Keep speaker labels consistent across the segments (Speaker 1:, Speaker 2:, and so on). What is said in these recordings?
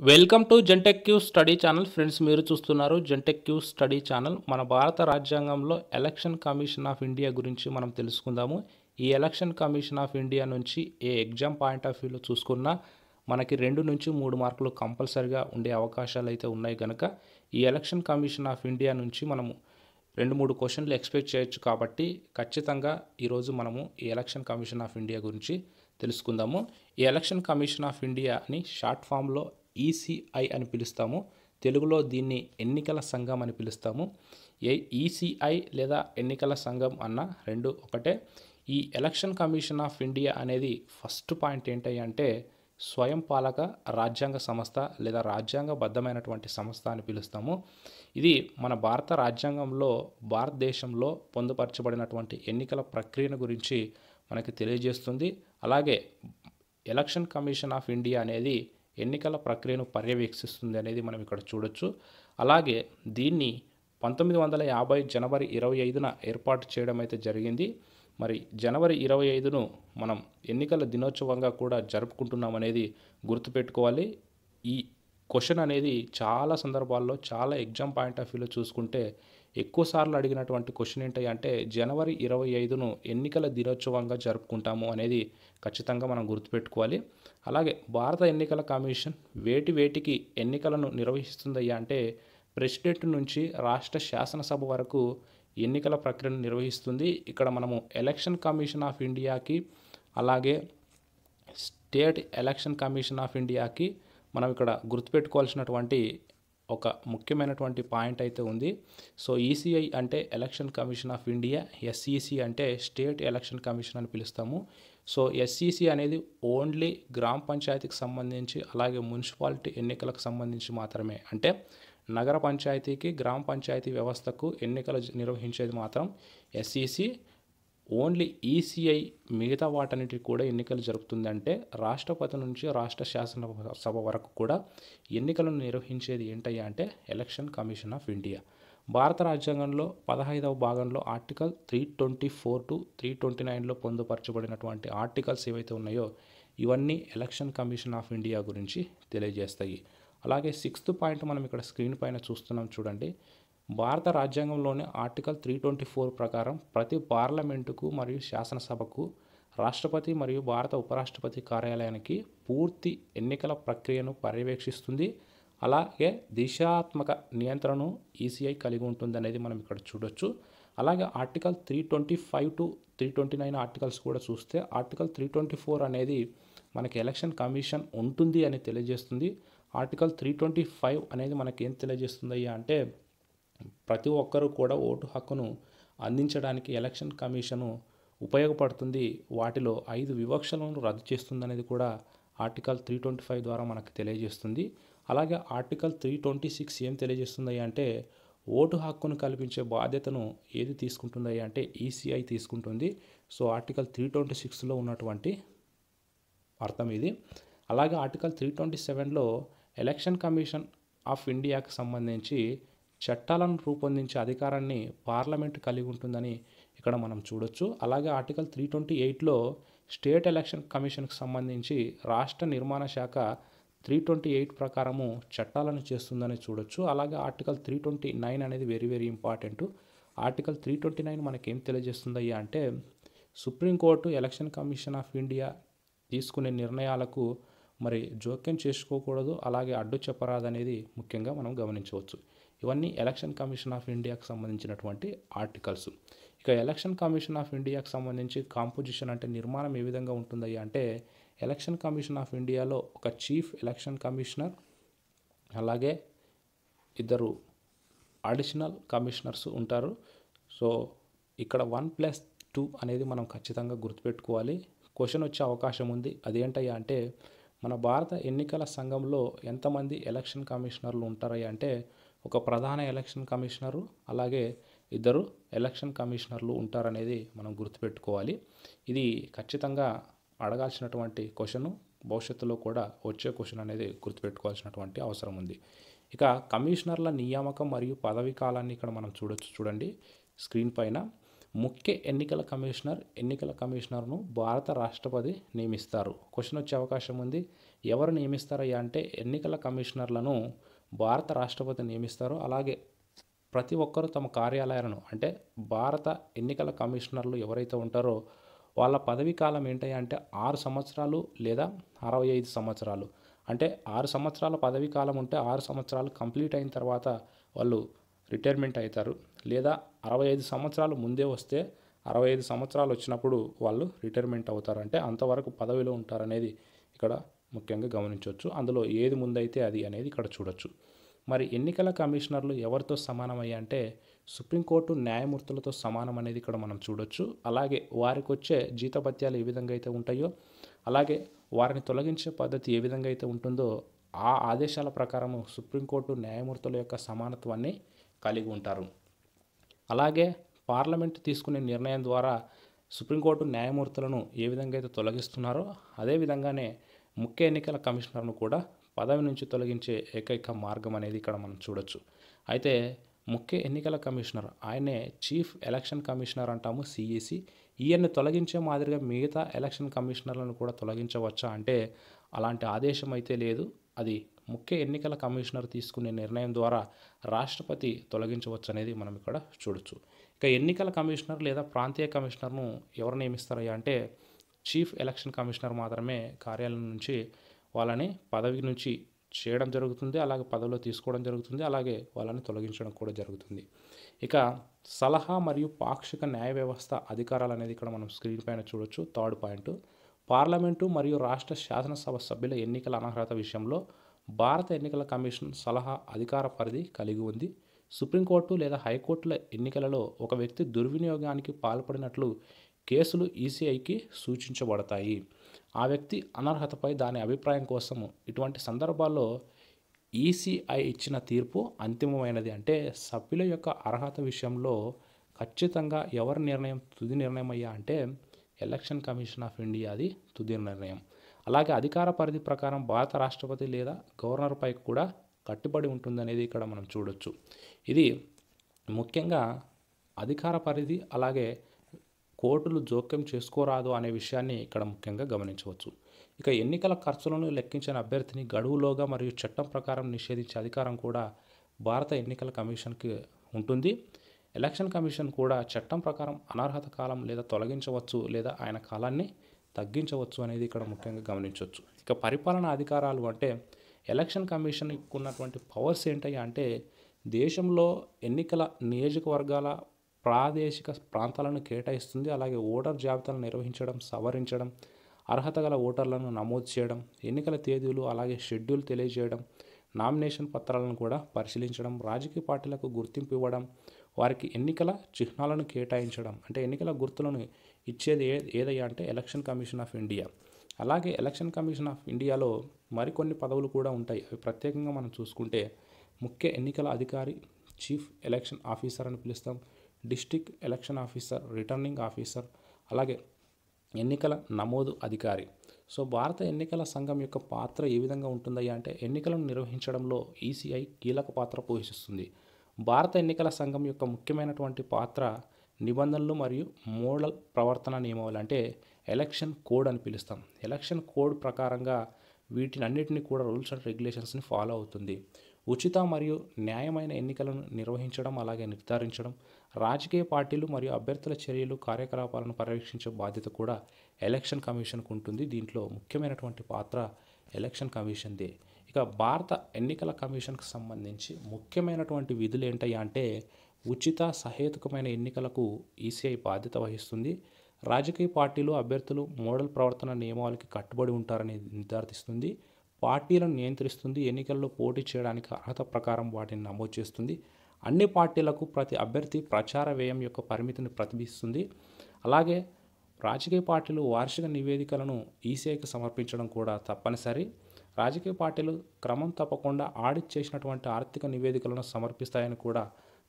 Speaker 1: Welcome to Gentech Q study channel. Friends, మీరు చూస్తున్నారు Gentech Q study channel. మన భారత రాజ్యాంగంలో ఎలక్షన్ కమిషన్ ఆఫ్ ఇండియా గురించి మనం తెలుసుకుందాము. ఈ ఎలక్షన్ కమిషన్ ఆఫ్ ఇండియా నుంచి ఏ ఎగ్జామ్ పాయింట్ ఆఫ్ వ్యూలో చూసుకున్నా మనకి 2 నుంచి 3 మార్కులు కంపల్సరిగా ఉండే అవకాశాలు అయితే ఉన్నాయి కనుక ఈ ఎలక్షన్ కమిషన్ ఆఫ్ ఇండియా నుంచి మనము 2-3 క్వశ్చన్లు ఎక్స్పెక్ట్ చేయొచ్చు. కాబట్టి ఖచ్చితంగా ఈరోజు మనము ఈ ఎలక్షన్ కమిషన్ ఆఫ్ ఇండియా గురించి తెలుసుకుందాము. ఈ ఎలక్షన్ కమిషన్ ఆఫ్ ఇండియాని షార్ట్ ఫామ్లో ఈసీఐ అని పిలుస్తాము. తెలుగులో దీన్ని ఎన్నికల సంఘం అని పిలుస్తాము. ఈసీఐ లేదా ఎన్నికల సంఘం అన్న రెండు ఒకటే. ఈ ఎలక్షన్ కమిషన్ ఆఫ్ ఇండియా అనేది ఫస్ట్ పాయింట్ ఏంటంటే స్వయం పాలక రాజ్యాంగ సంస్థ లేదా రాజ్యాంగబద్ధమైనటువంటి సంస్థ అని పిలుస్తాము. ఇది మన భారత రాజ్యాంగంలో భారతదేశంలో పొందుపరచబడినటువంటి ఎన్నికల ప్రక్రియను గురించి మనకి తెలియజేస్తుంది. అలాగే ఎలక్షన్ కమిషన్ ఆఫ్ ఇండియా అనేది ఎన్నికల ప్రక్రియను పర్యవేక్షిస్తుంది అనేది మనం ఇక్కడ చూడొచ్చు. అలాగే దీన్ని 1950 జనవరి 25న ఏర్పాటు చేయడం అయితే జరిగింది. మరి జనవరి 25ను మనం ఎన్నికల దినోత్సవంగా కూడా జరుపుకుంటున్నాం అనేది గుర్తుపెట్టుకోవాలి. ఈ క్వశ్చన్ అనేది చాలా సందర్భాల్లో చాలా ఎగ్జామ్ పాయింట్ ఆఫ్ వ్యూలో చూసుకుంటే ఎక్కువసార్లు అడిగినటువంటి క్వశ్చన్ ఏంటంటే జనవరి 25ను ఎన్నికల దినోత్సవంగా జరుపుకుంటాము అనేది ఖచ్చితంగా మనం గుర్తుపెట్టుకోవాలి. అలాగే భారత ఎన్నికల కమిషన్ వేటికి ఎన్నికలను నిర్వహిస్తుందయ్యా అంటే ప్రెసిడెంట్ నుంచి రాష్ట్ర శాసనసభ వరకు ఎన్నికల ప్రక్రియను నిర్వహిస్తుంది. ఇక్కడ మనము ఎలక్షన్ కమిషన్ ఆఫ్ ఇండియాకి అలాగే స్టేట్ ఎలక్షన్ కమిషన్ ఆఫ్ ఇండియాకి మనం ఇక్కడ గుర్తుపెట్టుకోవాల్సినటువంటి ఒక ముఖ్యమైనటువంటి పాయింట్ అయితే ఉంది. సో ఈసీఐ అంటే election commission of India, SEC అంటే స్టేట్ ఎలక్షన్ కమిషన్ అని పిలుస్తాము. సో ఎస్ఈసి అనేది ఓన్లీ గ్రామ పంచాయతీకి సంబంధించి అలాగే మున్సిపాలిటీ ఎన్నికలకు సంబంధించి మాత్రమే. అంటే నగర పంచాయతీకి గ్రామ పంచాయతీ వ్యవస్థకు ఎన్నికలు నిర్వహించేది మాత్రం ఎస్ఈసి. ఓన్లీ ఈసీఐ మిగతా వాటన్నిటికి కూడా ఎన్నికలు జరుపుతుంది. అంటే రాష్ట్రపతి నుంచి రాష్ట్ర శాసనసభ వరకు కూడా ఎన్నికలను నిర్వహించేది ఏంటయ్యా అంటే ఎలక్షన్ కమిషన్ ఆఫ్ ఇండియా. భారత రాజ్యాంగంలో 15వ భాగంలో ఆర్టికల్ 324 to 329లో పొందుపరచబడినటువంటి ఆర్టికల్స్ ఏవైతే ఉన్నాయో ఇవన్నీ ఎలక్షన్ కమిషన్ ఆఫ్ ఇండియా గురించి తెలియజేస్తాయి. అలాగే 6th పాయింట్ మనం ఇక్కడ స్క్రీన్ పైన చూస్తున్నాం చూడండి. భారత రాజ్యాంగంలోని ఆర్టికల్ 324 ప్రకారం ప్రతి పార్లమెంటుకు మరియు శాసనసభకు రాష్ట్రపతి మరియు భారత ఉపరాష్ట్రపతి కార్యాలయానికి పూర్తి ఎన్నికల ప్రక్రియను పర్యవేక్షిస్తుంది. అలాగే దిశాత్మక నియంత్రణను ఈసీఐ కలిగి ఉంటుంది అనేది మనం ఇక్కడ చూడొచ్చు. అలాగే ఆర్టికల్ 325 to 329 ఆర్టికల్స్ కూడా చూస్తే ఆర్టికల్ 324 అనేది మనకి ఎలక్షన్ కమిషన్ ఉంటుంది అని తెలియజేస్తుంది. ఆర్టికల్ 325 అనేది మనకి ఏం తెలియజేస్తుందయ్యా అంటే ప్రతి ఒక్కరూ కూడా ఓటు హక్కును అందించడానికి ఎలక్షన్ కమిషను ఉపయోగపడుతుంది. వాటిలో 5 వివక్షలను రద్దు చేస్తుంది అనేది కూడా ఆర్టికల్ 325 ద్వారా మనకు తెలియజేస్తుంది. అలాగే ఆర్టికల్ 326 ఏం తెలియజేస్తుంది అంటే ఓటు హక్కును కల్పించే బాధ్యతను ఏది తీసుకుంటుంది అంటే ఈసీఐ తీసుకుంటుంది. సో ఆర్టికల్ 326లో ఉన్నటువంటి అర్థం ఇది. అలాగే ఆర్టికల్ 327లో ఎలక్షన్ కమిషన్ ఆఫ్ ఇండియాకి సంబంధించి చట్టాలను రూపొందించే అధికారాన్ని పార్లమెంట్ కలిగి ఉంటుందని ఇక్కడ మనం చూడొచ్చు. అలాగే ఆర్టికల్ 328లో స్టేట్ ఎలక్షన్ కమిషన్కి సంబంధించి రాష్ట్ర నిర్మాణ శాఖ 328 ప్రకారము చట్టాలను చేస్తుందని చూడొచ్చు. అలాగే ఆర్టికల్ 329 అనేది వెరీ ఇంపార్టెంట్. ఆర్టికల్ 329 మనకేం తెలియజేస్తుందయ్యా అంటే supreme court election commission of India తీసుకునే నిర్ణయాలకు మరి జోక్యం చేసుకోకూడదు, అలాగే అడ్డు చెప్పరాదనేది ముఖ్యంగా మనం గమనించవచ్చు. ఇవన్నీ ఎలక్షన్ కమిషన్ ఆఫ్ ఇండియాకి సంబంధించినటువంటి ఆర్టికల్స్. ఇక ఎలక్షన్ కమిషన్ ఆఫ్ ఇండియాకి సంబంధించి కాంపోజిషన్ అంటే నిర్మాణం ఏ విధంగా ఉంటుందయ్యా అంటే ఎలక్షన్ కమిషన్ ఆఫ్ ఇండియాలో ఒక చీఫ్ ఎలక్షన్ కమిషనర్ అలాగే 2 అడిషనల్ కమిషనర్స్ ఉంటారు. సో ఇక్కడ 1+2 అనేది మనం ఖచ్చితంగా గుర్తుపెట్టుకోవాలి. క్వశ్చన్ వచ్చే అవకాశం ఉంది. అదేంటయ్యా అంటే మన భారత ఎన్నికల సంఘంలో ఎంతమంది ఎలక్షన్ కమిషనర్లు ఉంటారయ్యా అంటే ఒక ప్రధాన ఎలక్షన్ కమిషనరు అలాగే 2 ఎలక్షన్ కమిషనర్లు ఉంటారనేది మనం గుర్తుపెట్టుకోవాలి. ఇది ఖచ్చితంగా అడగాల్సినటువంటి క్వశ్చను, భవిష్యత్తులో కూడా వచ్చే క్వశ్చన్ అనేది గుర్తుపెట్టుకోవాల్సినటువంటి అవసరం ఉంది. ఇక కమిషనర్ల నియామకం మరియు పదవీ కాలాన్ని ఇక్కడ మనం చూడండి స్క్రీన్ పైన. ముఖ్య ఎన్నికల కమిషనర్ను భారత రాష్ట్రపతి నియమిస్తారు. క్వశ్చన్ వచ్చే అవకాశం ఉంది. ఎవరు నియమిస్తారయ్యా అంటే ఎన్నికల కమిషనర్లను భారత రాష్ట్రపతి నియమిస్తారు. అలాగే ప్రతి ఒక్కరూ తమ కార్యాలయాలను అంటే భారత ఎన్నికల కమిషనర్లు ఎవరైతే ఉంటారో వాళ్ళ పదవీ కాలం ఏంటయ్యా అంటే 6 సంవత్సరాలు లేదా 65 సంవత్సరాలు. అంటే 6 సంవత్సరాల పదవీ కాలం ఉంటే 6 సంవత్సరాలు కంప్లీట్ అయిన తర్వాత వాళ్ళు రిటైర్మెంట్ అవుతారు. లేదా 65 సంవత్సరాలు ముందే వస్తే 65 సంవత్సరాలు వచ్చినప్పుడు వాళ్ళు రిటైర్మెంట్ అవుతారు. అంటే అంతవరకు పదవిలో ఉంటారనేది ఇక్కడ ముఖ్యంగా గమనించవచ్చు. అందులో ఏది ముందైతే అది అనేది ఇక్కడ చూడొచ్చు. మరి ఎన్నికల కమిషనర్లు ఎవరితో సమానమయ్యా అంటే సుప్రీంకోర్టు న్యాయమూర్తులతో సమానం అనేది ఇక్కడ మనం చూడొచ్చు. అలాగే వారికి వచ్చే జీతభత్యాలు ఏ విధంగా అయితే ఉంటాయో అలాగే వారిని తొలగించే పద్ధతి ఏ విధంగా అయితే ఉంటుందో ఆ ఆదేశాల ప్రకారము సుప్రీంకోర్టు న్యాయమూర్తుల యొక్క సమానత్వాన్ని కలిగి ఉంటారు. అలాగే పార్లమెంట్ తీసుకునే నిర్ణయం ద్వారా సుప్రీంకోర్టు న్యాయమూర్తులను ఏ విధంగా అయితే తొలగిస్తున్నారో అదేవిధంగానే ముఖ్య ఎన్నికల కమిషనర్ను కూడా పదవి నుంచి తొలగించే ఏకైక మార్గం అనేది ఇక్కడ మనం చూడొచ్చు. అయితే ముఖ్య ఎన్నికల కమిషనర్ ఆయనే చీఫ్ ఎలక్షన్ కమిషనర్ అంటాము, సిఈసి. ఈయన్ని తొలగించే మాదిరిగా మిగతా ఎలక్షన్ కమిషనర్లను కూడా తొలగించవచ్చా అంటే అలాంటి ఆదేశం అయితే లేదు. అది ముఖ్య ఎన్నికల కమిషనర్ తీసుకునే నిర్ణయం ద్వారా రాష్ట్రపతి తొలగించవచ్చు అనేది మనం ఇక్కడ చూడొచ్చు. ఇక ఎన్నికల కమిషనర్ లేదా ప్రాంతీయ కమిషనర్ను ఎవరు నియమిస్తారయ్యా అంటే చీఫ్ ఎలక్షన్ కమిషనర్ మాత్రమే కార్యాలయం నుంచి వాళ్ళని పదవి నుంచి చేయడం జరుగుతుంది. అలాగే పదవిలో తీసుకోవడం జరుగుతుంది. అలాగే వాళ్ళని తొలగించడం కూడా జరుగుతుంది. ఇక సలహా మరియు పాక్షిక న్యాయ వ్యవస్థ అధికారాలు అనేది ఇక్కడ మనం స్క్రీన్ పైన చూడొచ్చు. థర్డ్ పాయింట్, పార్లమెంటు మరియు రాష్ట్ర శాసనసభ సభ్యుల ఎన్నికల అనర్హత విషయంలో భారత ఎన్నికల కమిషన్ సలహా అధికార పరిధి కలిగి ఉంది. సుప్రీంకోర్టు లేదా హైకోర్టుల ఎన్నికలలో ఒక వ్యక్తి దుర్వినియోగానికి పాల్పడినట్లు కేసులు ఈసీఐకి సూచించబడతాయి. ఆ వ్యక్తి అనర్హతపై దాని అభిప్రాయం కోసము ఇటువంటి సందర్భాల్లో ఈసీఐ ఇచ్చిన తీర్పు అంతిమమైనది. అంటే సభ్యుల యొక్క అర్హత విషయంలో ఖచ్చితంగా ఎవరి నిర్ణయం తుది నిర్ణయం అయ్యా అంటే ఎలక్షన్ కమిషన్ ఆఫ్ ఇండియాది తుది నిర్ణయం. అలాగే అధికార పరిధి ప్రకారం భారత రాష్ట్రపతి లేదా గవర్నర్పై కూడా కట్టుబడి ఉంటుందనేది ఇక్కడ మనం చూడొచ్చు. ఇది ముఖ్యంగా అధికార పరిధి అలాగే కోర్టులు జోక్యం చేసుకోరాదు అనే విషయాన్ని ఇక్కడ ముఖ్యంగా గమనించవచ్చు. ఇక ఎన్నికల ఖర్చులను లెక్కించిన అభ్యర్థిని గడువులోగా మరియు చట్టం ప్రకారం నిషేధించే అధికారం కూడా భారత ఎన్నికల కమిషన్కి ఉంటుంది. ఎలక్షన్ కమిషన్ కూడా చట్టం ప్రకారం అనర్హత కాలం లేదా తొలగించవచ్చు లేదా ఆయన కాలాన్ని తగ్గించవచ్చు అనేది ఇక్కడ ముఖ్యంగా గమనించవచ్చు. ఇక పరిపాలనా అధికారాలు అంటే ఎలక్షన్ కమిషన్కి ఉన్నటువంటి పవర్స్ ఏంటయ్యా అంటే దేశంలో ఎన్నికల నియోజకవర్గాల ప్రాదేశిక ప్రాంతాలను కేటాయిస్తుంది. అలాగే ఓటర్ జాబితాలను నిర్వహించడం, సవరించడం, అర్హత గల ఓటర్లను నమోదు చేయడం, ఎన్నికల తేదీలు అలాగే షెడ్యూల్ తెలియజేయడం, నామినేషన్ పత్రాలను కూడా పరిశీలించడం, రాజకీయ పార్టీలకు గుర్తింపు ఇవ్వడం, వారికి ఎన్నికల చిహ్నాలను కేటాయించడం, అంటే ఎన్నికల గుర్తులను ఇచ్చేది ఏదయ్యా అంటే ఎలక్షన్ కమిషన్ ఆఫ్ ఇండియా. అలాగే ఎలక్షన్ కమిషన్ ఆఫ్ ఇండియాలో మరికొన్ని పదవులు కూడా ఉంటాయి. అవి ప్రత్యేకంగా మనం చూసుకుంటే ముఖ్య ఎన్నికల అధికారి, చీఫ్ ఎలక్షన్ ఆఫీసర్ అని పిలుస్తాం, district election officer, returning officer, అలాగే ఎన్నికల నమోదు అధికారి. సో భారత ఎన్నికల సంఘం యొక్క పాత్ర ఏ విధంగా ఉంటుందయ్యా అంటే ఎన్నికలను నిర్వహించడంలో ఈసీఐ కీలక పాత్ర పోషిస్తుంది. భారత ఎన్నికల సంఘం యొక్క ముఖ్యమైనటువంటి పాత్ర నిబంధనలు మరియు మోడల్ ప్రవర్తన నియమావళి అంటే ఎలక్షన్ కోడ్ అని పిలుస్తాం. ఎలక్షన్ కోడ్ ప్రకారంగా వీటినన్నిటిని కూడా రూల్స్ అండ్ రెగ్యులేషన్స్ని ఫాలో అవుతుంది. ఉచిత మరియు న్యాయమైన ఎన్నికలను నిర్వహించడం అలాగే నిర్ధారించడం, రాజకీయ పార్టీలు మరియు అభ్యర్థుల చర్యలు కార్యకలాపాలను పర్యవేక్షించే బాధ్యత కూడా ఎలక్షన్ కమిషన్కు ఉంటుంది. దీంట్లో ముఖ్యమైనటువంటి పాత్ర ఎలక్షన్ కమిషన్దే. ఇక భారత ఎన్నికల కమిషన్కు సంబంధించి ముఖ్యమైనటువంటి విధులు ఏంటయ్యా అంటే ఉచిత సహేతుకమైన ఎన్నికలకు ఈసీఐ బాధ్యత వహిస్తుంది. రాజకీయ పార్టీలు అభ్యర్థులు మోడల్ ప్రవర్తన నియమావళికి కట్టుబడి ఉంటారని నిర్ధారిస్తుంది. పార్టీలను నియంత్రిస్తుంది. ఎన్నికల్లో పోటీ చేయడానికి అర్హత ప్రకారం వాటిని నమోదు చేస్తుంది. అన్ని పార్టీలకు ప్రతి అభ్యర్థి ప్రచార వ్యయం యొక్క పరిమితిని ప్రతిబింబిస్తుంది. అలాగే రాజకీయ పార్టీలు వార్షిక నివేదికలను ఈసీఐకి సమర్పించడం కూడా తప్పనిసరి. రాజకీయ పార్టీలు క్రమం తప్పకుండా ఆడిట్ చేసినటువంటి ఆర్థిక నివేదికలను సమర్పిస్తాయని కూడా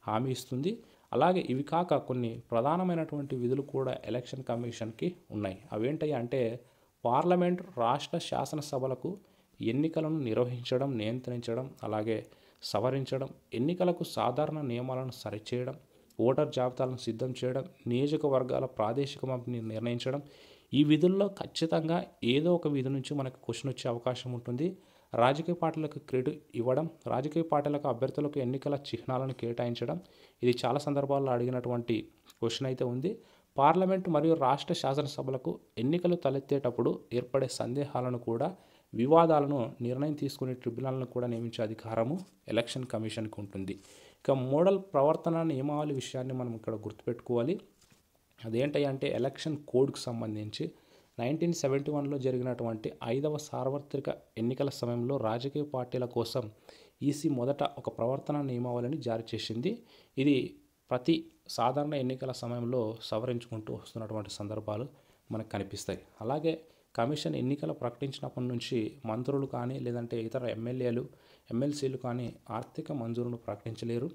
Speaker 1: హామీ ఇస్తుంది. అలాగే ఇవి కాక కొన్ని ప్రధానమైనటువంటి విధులు కూడా ఎలక్షన్ కమిషన్కి ఉన్నాయి. అవేంటయ్యా అంటే పార్లమెంట్, రాష్ట్ర శాసనసభలకు ఎన్నికలను నిర్వహించడం, నియంత్రించడం, అలాగే సవరించడం, ఎన్నికలకు సాధారణ నియమాలను సరిచేయడం, ఓటర్ జాబితాలను సిద్ధం చేయడం, నియోజకవర్గాల ప్రాదేశిక పంపిణీని నిర్ణయించడం, ఈ విధుల్లో ఖచ్చితంగా ఏదో ఒక విధి నుంచి మనకు క్వశ్చన్ వచ్చే అవకాశం ఉంటుంది. రాజకీయ పార్టీలకు క్రెడిట్ ఇవ్వడం, రాజకీయ పార్టీలకు అభ్యర్థులకు ఎన్నికల చిహ్నాలను కేటాయించడం, ఇది చాలా సందర్భాల్లో అడిగినటువంటి క్వశ్చన్ అయితే ఉంది. పార్లమెంటు మరియు రాష్ట్ర శాసనసభలకు ఎన్నికలు తలెత్తేటప్పుడు ఏర్పడే సందేహాలను కూడా, వివాదాలను నిర్ణయం తీసుకునే ట్రిబ్యునల్ను కూడా నియమించే అధికారము ఎలక్షన్ కమిషన్కి ఉంటుంది. ఇక మోడల్ ప్రవర్తన నియమావళి విషయాన్ని మనం ఇక్కడ గుర్తుపెట్టుకోవాలి. అదేంటంటే ఎలక్షన్ కోడ్కు సంబంధించి 1971లో జరిగినటువంటి 5వ సార్వత్రిక ఎన్నికల సమయంలో రాజకీయ పార్టీల కోసం ఈసీ మొదట ఒక ప్రవర్తన నియమావళిని జారీ చేసింది. ఇది ప్రతి సాధారణ ఎన్నికల సమయంలో సవరించుకుంటూ వస్తున్నటువంటి సందర్భాలు మనకు కనిపిస్తాయి. అలాగే కమిషన్ ఎన్నికలు ప్రకటించినప్పటి నుంచి మంత్రులు కానీ లేదంటే ఇతర ఎమ్మెల్యేలు, ఎమ్మెల్సీలు కానీ ఆర్థిక మంజూరును ప్రకటించలేరు,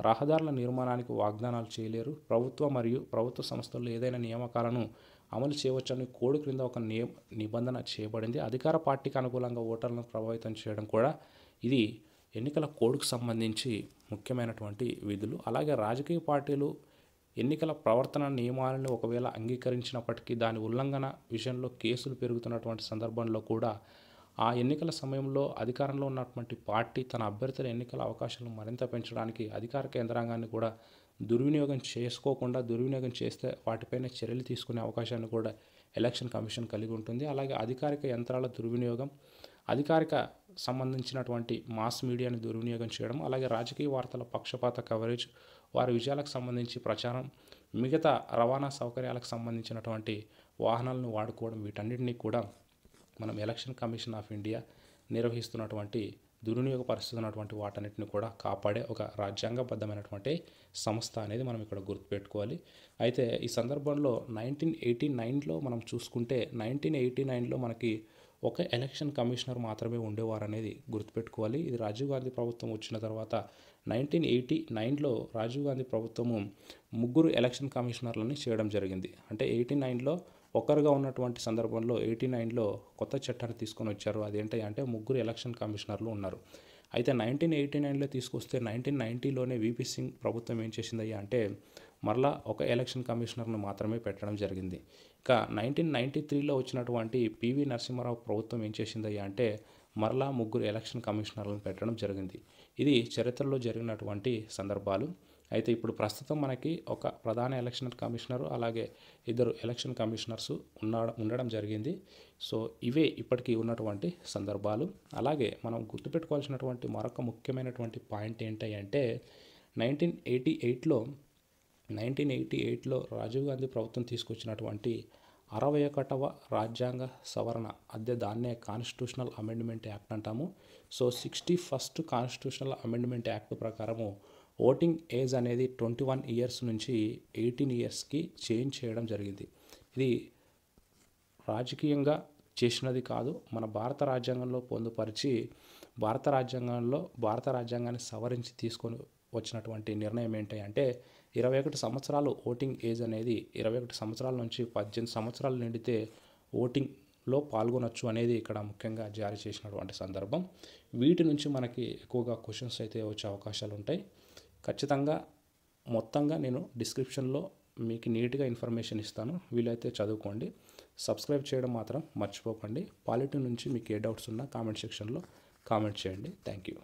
Speaker 1: రహదారుల నిర్మాణానికి వాగ్దానాలు చేయలేరు, ప్రభుత్వ మరియు ప్రభుత్వ సంస్థల్లో ఏదైనా నియామకాలను అమలు చేయవచ్చని కోడ్ క్రింద ఒక నిబంధన చేయబడింది. అధికార పార్టీకి అనుకూలంగా ఓటర్లను ప్రభావితం చేయడం కూడా ఇది ఎన్నికల కోడ్కు సంబంధించి ముఖ్యమైనటువంటి విధులు. అలాగే రాజకీయ పార్టీలు ఎన్నికల ప్రవర్తన నియమాలను ఒకవేళ అంగీకరించినప్పటికీ దాని ఉల్లంఘన విషయంలో కేసులు పెరుగుతున్నటువంటి సందర్భంలో కూడా ఆ ఎన్నికల సమయంలో అధికారంలో ఉన్నటువంటి పార్టీ తన అభ్యర్థుల ఎన్నికల అవకాశాలను మరింత పెంచడానికి అధికారిక యంత్రాంగాన్ని కూడా దుర్వినియోగం చేసుకోకుండా, దుర్వినియోగం చేస్తే వాటిపైన చర్యలు తీసుకునే అవకాశాన్ని కూడా ఎలక్షన్ కమిషన్ కలిగి ఉంటుంది. అలాగే అధికారిక యంత్రాల దుర్వినియోగం, అధికారిక సంబంధించినటువంటి మాస్ మీడియాని దుర్వినియోగం చేయడం, అలాగే రాజకీయ వార్తల పక్షపాత కవరేజ్, వారి విజయాలకు సంబంధించి ప్రచారం, మిగతా రవాణా సౌకర్యాలకు సంబంధించినటువంటి వాహనాలను వాడుకోవడం, వీటన్నిటినీ కూడా మనం ఎలక్షన్ కమిషన్ ఆఫ్ ఇండియా నిర్వహిస్తున్నటువంటి దుర్వినియోగపరుస్తున్నటువంటి వాటన్నిటిని కూడా కాపాడే ఒక రాజ్యాంగబద్ధమైనటువంటి సంస్థ అనేది మనం ఇక్కడ గుర్తుపెట్టుకోవాలి. అయితే ఈ సందర్భంలో 1989లో మనం చూసుకుంటే 1989లో మనకి ఒక ఎలక్షన్ కమిషనర్ మాత్రమే ఉండేవారు అనేది గుర్తుపెట్టుకోవాలి. ఇది రాజీవ్ గాంధీ ప్రభుత్వం వచ్చిన తర్వాత 1989లో రాజీవ్ గాంధీ ప్రభుత్వము 3 ఎలక్షన్ కమిషనర్లని చేయడం జరిగింది. అంటే 89లో ఒకరుగా ఉన్నటువంటి సందర్భంలో 89లో కొత్త చట్టాన్ని తీసుకొని వచ్చారు. అదేంటంటే 3 ఎలక్షన్ కమిషనర్లు ఉన్నారు. అయితే 1989లో తీసుకొస్తే 1990లోనే వీపీ సింగ్ ప్రభుత్వం ఏం చేసిందయ్యా అంటే మరలా ఒక ఎలక్షన్ కమిషనర్ను మాత్రమే పెట్టడం జరిగింది. ఇక 1993లో వచ్చినటువంటి పివి నరసింహారావు ప్రభుత్వం ఏం చేసిందయ్యా అంటే మరలా 3 ఎలక్షన్ కమిషనర్లను పెట్టడం జరిగింది. ఇది చరిత్రలో జరిగినటువంటి సందర్భాలు. అయితే ఇప్పుడు ప్రస్తుతం మనకి ఒక ప్రధాన ఎలక్షన్ కమిషనరు, అలాగే 2 ఎలక్షన్ కమిషనర్స్ ఉండడం జరిగింది. సో ఇవే ఇప్పటికీ ఉన్నటువంటి సందర్భాలు. అలాగే మనం గుర్తుపెట్టుకోవాల్సినటువంటి మరొక ముఖ్యమైనటువంటి పాయింట్ ఏంటంటే 1988లో రాజీవ్ గాంధీ ప్రభుత్వం తీసుకొచ్చినటువంటి 61వ రాజ్యాంగ సవరణ, అదే దాన్నే కాన్స్టిట్యూషనల్ అమెండ్మెంట్ యాక్ట్ అంటాము. So 61st constitutional amendment act ప్రకారము ఓటింగ్ ఏజ్ అనేది 21 ఇయర్స్ నుంచి 18 ఇయర్స్కి చేంజ్ చేయడం జరిగింది. ఇది రాజకీయంగా చేసినది కాదు, మన భారత రాజ్యాంగంలో పొందుపరిచి భారత రాజ్యాంగాన్ని సవరించి తీసుకొని వచ్చినటువంటి నిర్ణయం ఏంటంటే 21 సంవత్సరాలు ఓటింగ్ ఏజ్ అనేది 21 సంవత్సరాల నుంచి 18 సంవత్సరాలు నిండితే ఓటింగ్లో పాల్గొనొచ్చు అనేది ఇక్కడ ముఖ్యంగా జారీ చేసినటువంటి సందర్భం. వీటి నుంచి మనకి ఎక్కువగా క్వశ్చన్స్ అయితే వచ్చే అవకాశాలు ఉంటాయి. ఖచ్చితంగా మొత్తంగా నేను డిస్క్రిప్షన్లో మీకు నీట్గా ఇన్ఫర్మేషన్ ఇస్తాను, వీలైతే చదువుకోండి. సబ్స్క్రైబ్ చేయడం మాత్రం మర్చిపోకండి. పాలిటీ నుంచి మీకు ఏ డౌట్స్ ఉన్నా కామెంట్ సెక్షన్లో కామెంట్ చేయండి. Thank you.